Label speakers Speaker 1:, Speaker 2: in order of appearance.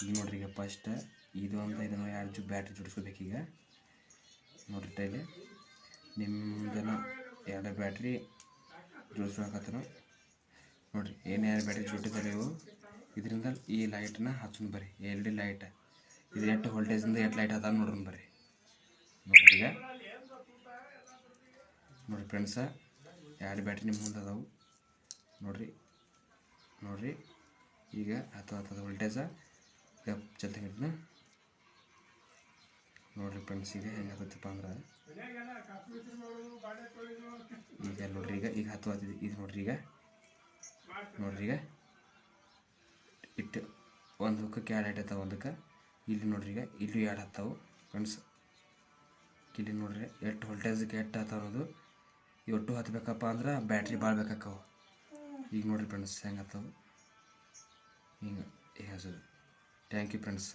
Speaker 1: ಈಗ ನೋಡ್ರಿ ಈಗ ಫಸ್ಟ್ ಇದೊಂದು ಇದನ್ನು 2 ಬ್ಯಾಟ್ರಿ ಜೋಡಿಸ್ಕೋಬೇಕು. ಈಗ ನೋಡ್ರಿ ಟೈಲೆ ನಿಮ್ದೆಲ್ಲ 2 ಬ್ಯಾಟ್ರಿ ಜೋಡಿಸ್ಕೊಳಕತ್ತನ ನೋಡ್ರಿ. ಏನು 2 ಬ್ಯಾಟ್ರಿ ಜೋಡಿಸಿದ್ರೆ ಇವು ಇದರಿಂದ ಈ ಲೈಟ್ನ ಹಚ್ಚೋಣ ಬರ್ರಿ. LED ಲೈಟ್ ಇದು ಎಷ್ಟು ವೋಲ್ಟೇಜಿಂದ ಎಷ್ಟು ಲೈಟ್ ಅದ ನೋಡ್ರಿ ಬರ್ರಿ. ನೋಡ್ರಿ ಈಗ ನೋಡ್ರಿ ಫ್ರೆಂಡ್ಸ 2 ಬ್ಯಾಟ್ರಿ ನಿಮ್ಮ ಮುಂದೆ ಅದಾವು ನೋಡ್ರಿ. ಈಗ ಹತ್ತದ ವೋಲ್ಟೇಜ ಜಲ್ದಿ ಹಿಡಿದ್ನ ನೋಡ್ರಿ ಫ್ರೆಂಡ್ಸ್. ಈಗ ಹೆಂಗೆ ಹತ್ತಪ್ಪ ಅಂದ್ರೆ ಈಗ ನೋಡ್ರಿ ಈಗ ಹತ್ತುತ್ತಿದೆ. ಇದು ನೋಡ್ರಿ ಈಗ ಇಟ್ಟು ಒಂದು ಹುಕ್ಕಕ್ಕೆ 2 ಲೈಟ್ ಹತ್ತಾವ. ಒಂದಕ್ಕೆ ಇಲ್ಲಿ ನೋಡ್ರಿ ಈಗ ಇಲ್ಲಿ 2 ಹತ್ತಾವು ಫ್ರೆಂಡ್ಸ್. ಇಲ್ಲಿ ನೋಡ್ರಿ ಎಷ್ಟು ವೋಲ್ಟೇಜ್ಗೆ ಎಷ್ಟು ಹತ್ತಾವ ಅನ್ನೋದು. ಈ ಒಟ್ಟು ಹತ್ತಬೇಕಪ್ಪ ಅಂದ್ರೆ ಬ್ಯಾಟ್ರಿ ಭಾಳ ಬೇಕಾಕ್ಕವು. ಈಗ ನೋಡ್ರಿ ಫ್ರೆಂಡ್ಸ್ ಹೆಂಗೆ ಹತ್ತಾವು ಹಿಂಗೆ ಹಚ್ಚೋದು. Thank you friends.